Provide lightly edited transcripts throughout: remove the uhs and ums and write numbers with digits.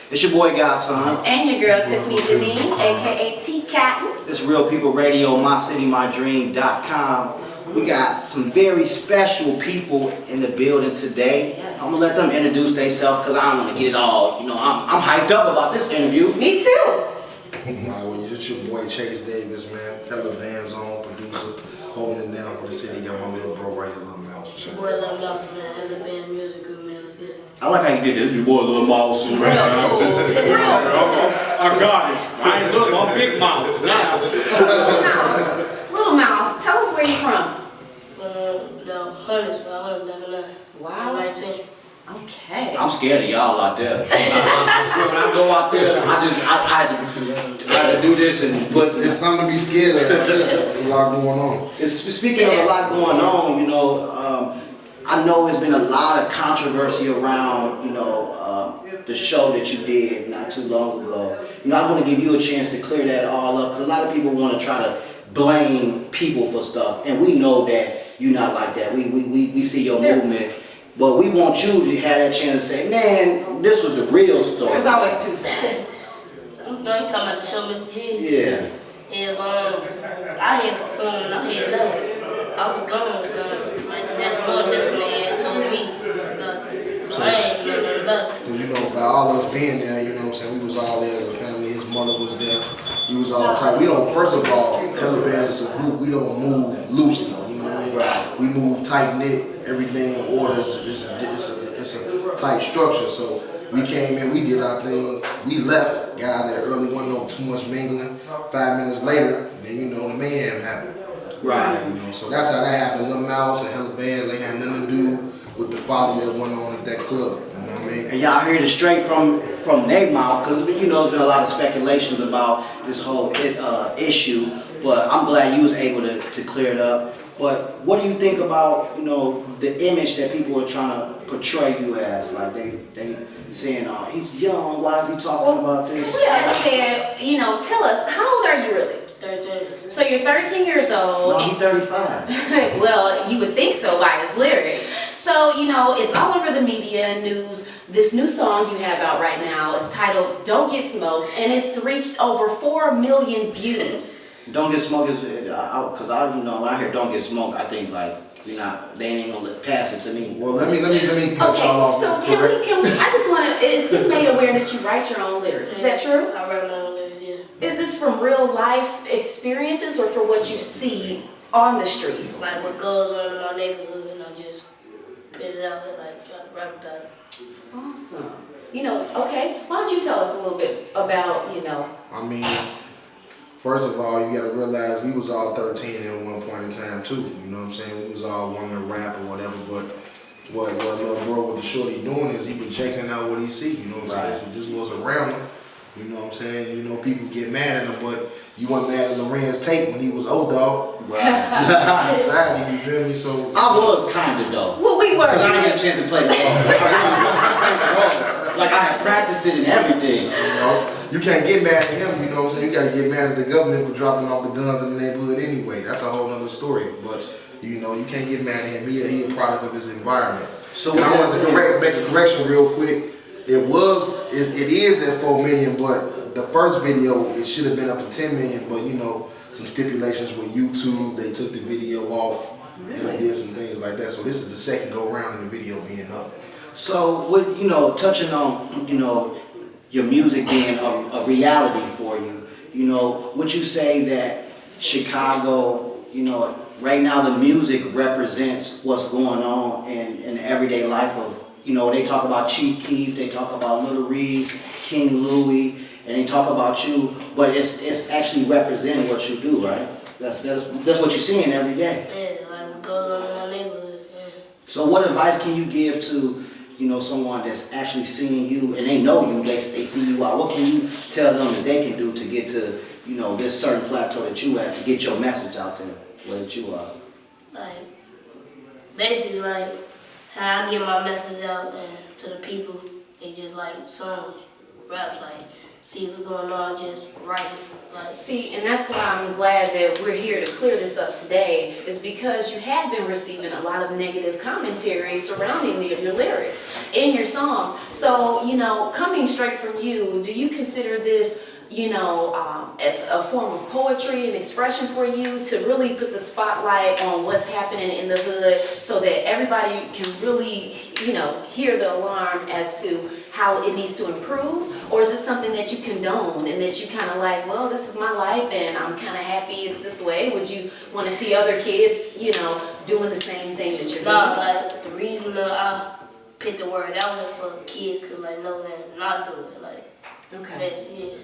It's your boy Godson. And your girl Tiffany Janine, aka T Catton. It's Real People Radio, MyCityMyDream.com. We got some very special people in the building today. Yes. I'm gonna let them introduce themselves because I don't want to get it all. You know, I'm hyped up about this interview. Me too. Well, it's your boy Chase Davis, man. Hella bands on, producer, holding it down for the city. Got my little bro right here, Lil Mouse. Boy, Lil Mouse, man. Hella band music group, man. Let's get it. I like how you did this. Your boy Lil Mouse. Real cool. I got it. I ain't little, I'm Big Mouse now. Little Mouse, tell us where you from. The hundreds, about 111. Wow. 19. Okay. I'm scared of y'all out there. I swear when I go out there, I had to do this and put. It's something to be scared of. There's a lot going on. Speaking of a lot going on, you know, I know there's been a lot of controversy around, you know, the show that you did not too long ago. You know, I want to give you a chance to clear that all up because a lot of people want to try to blame people for stuff, and we know that you're not like that. We see your movement, but we want you to have that chance to say, man, this was the real story. There's always two sides. You talking about the show, Mr. Cheese? Yeah. Yeah, I had performed and I had left. I was gone. Like, that's more than this man told me about it. So I ain't know nothing about it. Because, you know, by all us being there, you know what I'm saying, we was all there as a family. His mother was there. We was all tight. We don't, first of all, Hella Bands as a group, we don't move loosely. You know what I mean? Right. We move tight-knit, everything in order. It's a tight structure. So we came in, we did our thing. We left, got out there early, wasn't no too much mingling. 5 minutes later, then you know the mayhem happened. Right. You know, so that's how that happened. Lil Mouse and Hella Bands, they had nothing to do with the folly that went on at that club. You know what I mean? And y'all heard it straight from their mouth, because you know there's been a lot of speculations about this whole issue. But I'm glad you was able to clear it up. But what do you think about, you know, the image that people are trying to portray you as? Like they saying, oh, he's young. Why is he talking about this? We understand, you know, tell us, how old are you really? 13. So you're 13 years old. No, he's 35. Well, you would think so by his lyrics. So, you know, it's all over the media, news. This new song you have out right now is titled Don't Get Smoked, and it's reached over 4 million views. Don't Get Smoked is, because you know, when I hear Don't Get Smoked, I think like, they ain't gonna pass it to me. Well, let me cut y'all off. So can we, I just want to, is it made aware that you write your own lyrics? Is that true? I write my own lyrics, yeah. Is this from real life experiences or for what you see on the streets? Like what goes on in my neighborhood, and I just put it out there, like try to rap about it. Awesome. You know, okay, why don't you tell us a little bit about, you know. I mean, first of all, you gotta realize we was all 13 at one point in time too. You know what I'm saying? We was all wanting to rap or whatever, but what little bro with the shorty doing is he was checking out what he see. You know what I'm saying? This was around him. You know what I'm saying? You know, people get mad at him, but you weren't mad at Lorenz Tate when he was old dog. Right. That's society, you feel me? So I was kinda though. Well, we were. Because I didn't get a chance to play the ball. Like I had practiced it and everything. you know, you can't get mad at him, you know what I'm saying? You gotta get mad at the government for dropping off the guns in the neighborhood anyway. That's a whole nother story. But you know, you can't get mad at him. He a product of his environment. So and I want to make a correction real quick. It is at 4 million, but the first video it should have been up to 10 million. But you know, some stipulations with YouTube, they took the video off and did some things like that. So this is the second go around in the video being up. So with, you know, touching on, you know, your music being a reality for you, you know, would you say that Chicago, you know, right now the music represents what's going on in the everyday life of, you know, they talk about Chief Keef, they talk about Little Reed, King Louie, and they talk about you, but it's actually representing what you do, right? That's what you're seeing every day. Yeah, like what goes on in my neighborhood, yeah. So what advice can you give to, you know, someone that's actually seeing you and they know you, they see you out? What can you tell them that they can do to get to, you know, this certain plateau that you at to get your message out there where that you are? Like, basically like how I get my message out and to the people, it's just like songs, raps, like see what's going on, just write it. Like, See, and that's why I'm glad that we're here to clear this up today, is because you have been receiving a lot of negative commentary surrounding your lyrics in your songs. So, coming straight from you, do you consider this, as a form of poetry and expression for you to really put the spotlight on what's happening in the hood so that everybody can really, hear the alarm as to how it needs to improve? Or is it something that you condone and that you kind of like, well, this is my life and I'm kind of happy it's this way? Would you want to see other kids, doing the same thing that you're nah, doing? like, the reason that I picked the word out was for kids could, like, know and not do it. Like, Okay. yeah.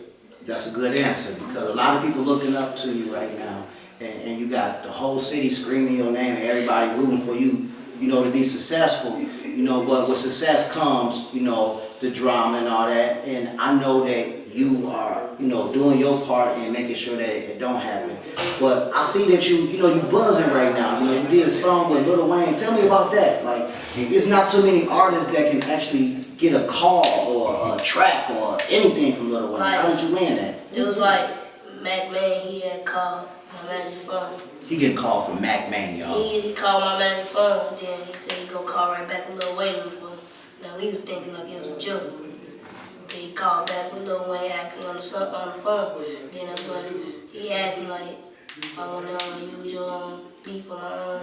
That's a good answer, because a lot of people looking up to you right now, and you got the whole city screaming your name and everybody rooting for you, to be successful, but with success comes, the drama and all that, and I know that you are, doing your part and making sure that it don't happen. But I see that you buzzing right now. You did a song with Lil Wayne. Tell me about that. Like, it's not too many artists that can actually get a call or a track or anything from Lil Wayne. How did you land that? It was like Mac Man, he had called my manager's phone. He getting called from Mac Man, y'all. He called my manager's phone, then he said he go call right back with Lil Wayne on the phone. Now he was thinking like it was a joke. Then he called back with Lil Wayne actually on the phone. Then that's when he asked me like, I want to use your beat for my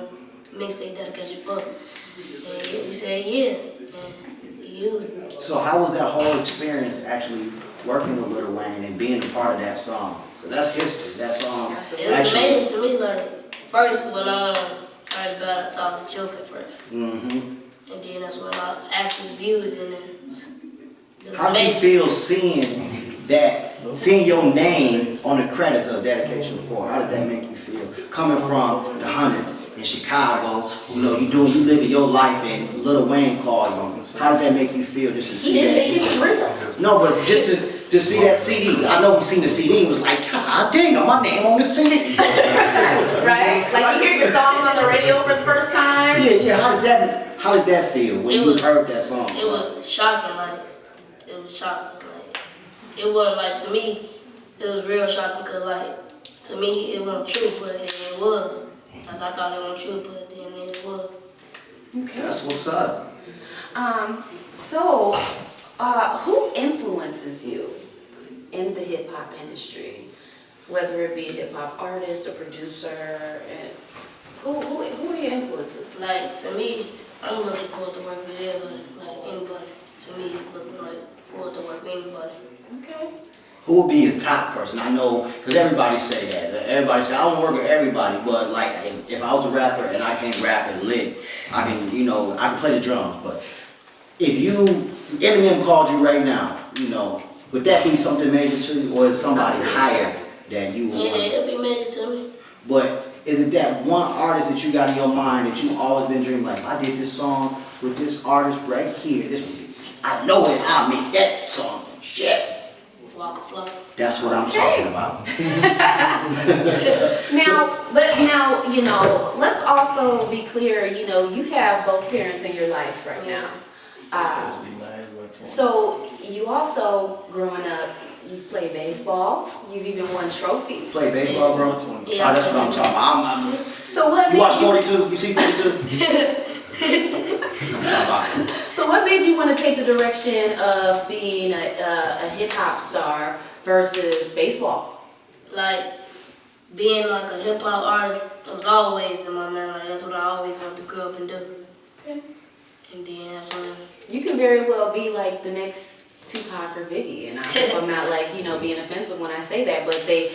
mixtape dedication for. And he said yeah, and he used it. So how was that whole experience actually working with Lil Wayne and being a part of that song? 'Cause that's history. That song It was actually. amazing to me. Like, first when I heard about it, I thought it was a joke at first. Mm-hmm. And then that's when I actually viewed it, and it was How did you amazing. feel seeing your name on the credits of Dedication 4? How did that make you feel? Coming from the hundreds in Chicago, you living your life and Lil Wayne called you. How did that make you feel just to He see didn't that? think it was real. No, but just to see that CD. I know we seen the CD, it was like, God damn, my name on the CD. Right? Like you hear your song on the radio for the first time. Yeah, how did that feel when you heard that song? It was shocking, like, it was shocking, like, it wasn't, like, to me, it was real shocking, because, like, to me, it wasn't true, but it was. Like, I thought it wasn't true, but then it was. Okay. That's what's up. So, who influences you in the hip hop industry? Whether it be a hip hop artist, a producer, and who are your influences? Like, to me, I'm looking forward to work with everybody, like, anybody. To me, looking forward to work with anybody. Okay. Who would be your top person? I know, because everybody say that. Everybody say, I don't work with everybody, but like, if I was a rapper and I can't rap and lick, I can play the drums, but if Eminem called you right now, would that be something major to you, or is somebody higher that you would Yeah, want? it'll be major to me. But is it that one artist that you got in your mind that you always been dreaming, like, if I did this song with this artist right here, this would be, I know it, I'll make that song shit. Walk a flow. That's what I'm talking about. Now, let's also be clear, you have both parents in your life right now. So you also, growing up, you played baseball, you've even won trophies. Play baseball, bro? Yeah. Oh, that's what I'm talking about. So what You made watch you, 42? You see 42? so what made you want to take the direction of being a hip hop star versus baseball? Like, being like a hip hop artist, it was always in my mind. Like, that's what I always wanted to grow up and do. Okay. And then that's when, You can very well be like the next Tupac or Biggie, and I'm not like, being offensive when I say that, but they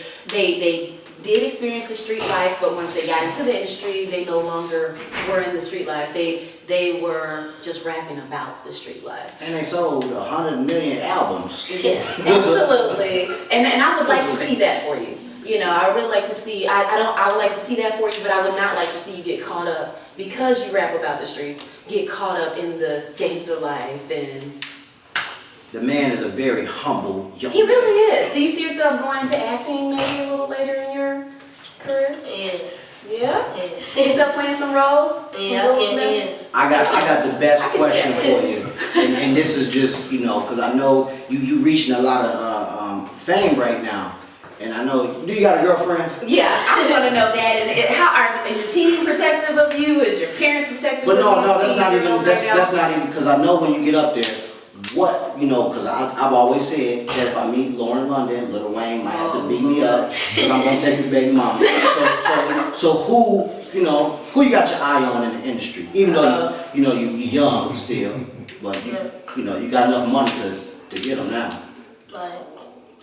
did experience the street life, but once they got into the industry, they no longer were in the street life. They were just rapping about the street life. And they sold 100 million albums. Yes, absolutely. And I would like to see that for you. I would really like to see, I would like to see that for you, but I would not like to see you get caught up, because you rap about the streets, get caught up in the gangster life. And The man is a very humble young he man. really is. Do you see yourself going into acting maybe a little later in your career? yeah. Yeah? Yeah. See yourself playing some roles? Yeah, Some I Will can, Smith? yeah. I got the best I can question see for you, and this is just because I know you reaching a lot of fame right now. And I know, do you got a girlfriend? Yeah, I want to know that. And how is your team protective of you? Is your parents protective But of you? no, that's not even, Seeing your girls right now? that's not even, because I know when you get up there, what, you know, because I've always said that if I meet Lauren London, Lil Wayne might have to beat me up, because I'm going to take his baby mama. So who, you know, who you got your eye on in the industry? Even though, you're young still, but you know, you got enough money to get them now. Like,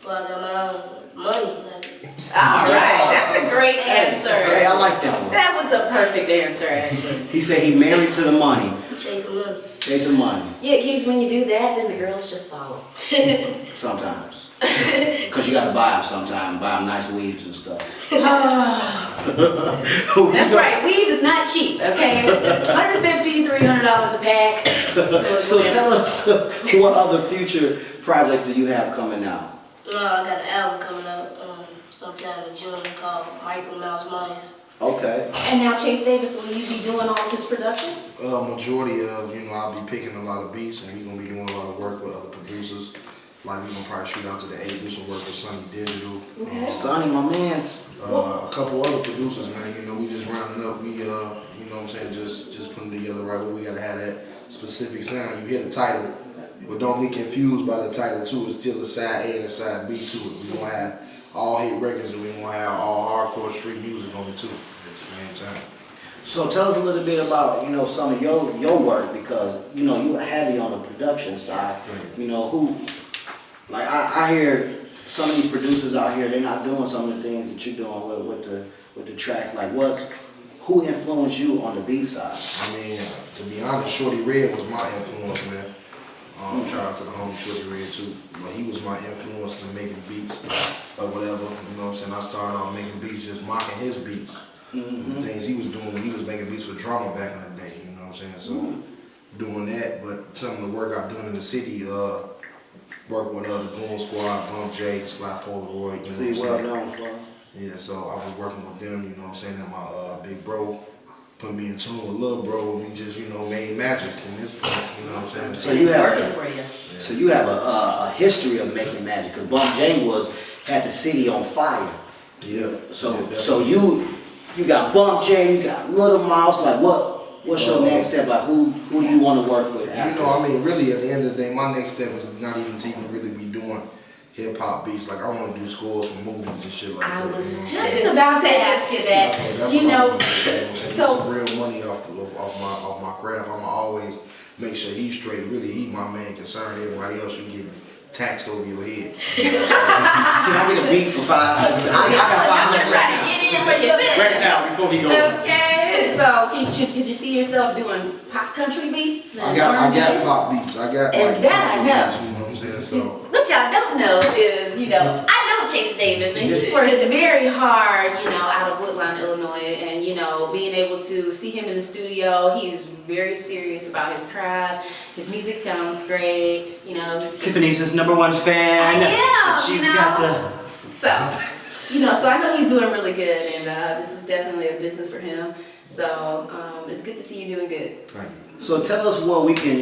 well, I got my own money. Like, All right, that's a great answer. Hey, I like that one. That was a perfect answer, actually. He said he married to the money, chasing money. chasing money, Yeah, because when you do that, then the girls just follow. sometimes. Because you got to buy them sometimes, buy them nice weaves and stuff. That's right, weave is not cheap, okay? $150, $300 a pack. So tell us, what other future projects do you have coming out? No, I got an album coming out sometime in June called Michael Mouse Myers. Okay. And now Chase Davis, will you be doing all of his production? Majority of, I'll be picking a lot of beats, and we're gonna be doing a lot of work with other producers. Like we're gonna probably shoot out to the A, do some work with Sonny Digital. Okay. Sonny, my mans. A couple other producers, man. We just rounding up. We, what I'm saying, just putting together right where we gotta have that specific sound. You hear the title, but don't get confused by the title too. It's still a side A and a side B to it. We gonna have all hit records, and we gonna have all hardcore street music on it too at the same time. So tell us a little bit about, some of your work, because, you are heavy on the production side. Who, like I hear some of these producers out here, they're not doing some of the things that you're doing with the tracks. Like who influenced you on the B side? I mean, to be honest, Shorty Red was my influence, man. Shout out to the homie Shorty Red too. But he was my influence in making beats or whatever. I started off making beats, just mocking his beats. The things he was doing when he was making beats for drama back in the day, So doing that, but some of the work I've done in the city, work with the Goon Squad, Bump J, Slap Polaroid, Well known for. Yeah, so I was working with them, and my big bro put me in tune with Lil Bro, and we just, made magic in this point, So It's working for you. So you have a history of making magic, because Bump J had the city on fire. Yeah. So you got Bump J, you got Little Mouse. Like what's your next step? Like who do you want to work with? Really at the end of the day, my next step is not even to even really be doing hip hop beats. Like I want to do scores for movies and shit like that. I was just about to ask you that. That's You what I know, want to do. so Get some real money off my craft. I'ma always make sure he's straight. Really, he my main concern. Everybody else, you get taxed over your head. Can I get a beat for 5? I got 500 try to get in where you fit. right now before he goes. Okay, so could you see yourself doing pop country beats? And I got R&B? pop beats. I got And like that I country know. beats, you know what I'm saying? So What y'all don't know is, I know Chase Davis, and he works very hard, out of Woodlawn, Illinois, and, being able to see him in the studio, he's very serious about his craft. His music sounds great, Tiffany's his #1 fan. I am, And she's got the. So I know he's doing really good, and this is definitely a business for him. So it's good to see you doing good. thank you. So tell us what we can,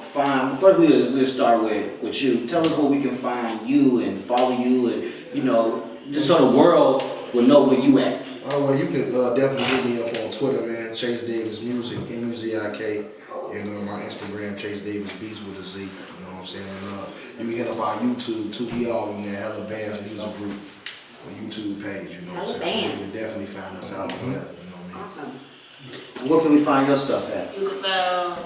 find. First we'll start with you. Tell us where we can find you and follow you, and just so the world will know where you at. Oh, well, you can definitely hit me up on Twitter, man. Chase Davis Music, MUZIK, and on my Instagram, Chase Davis Beats with a Z. You know what I'm saying? And, you can hit up our YouTube too. We all in there, Hella Bands Music Group, on YouTube page. You know what I'm saying? So you can definitely find us out on that. Awesome. Where can we find your stuff at? You can find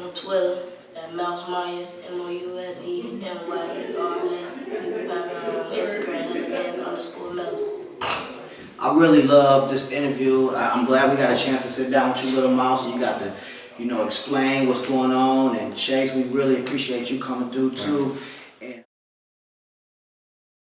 on Twitter at Mouse Myers, MOUSEMYERS. You can find me on Instagram, HellaBands_Mouse. I really love this interview. I'm glad we got a chance to sit down with you, Little Mouse, and you got to, explain what's going on. And Chase, we really appreciate you coming through too.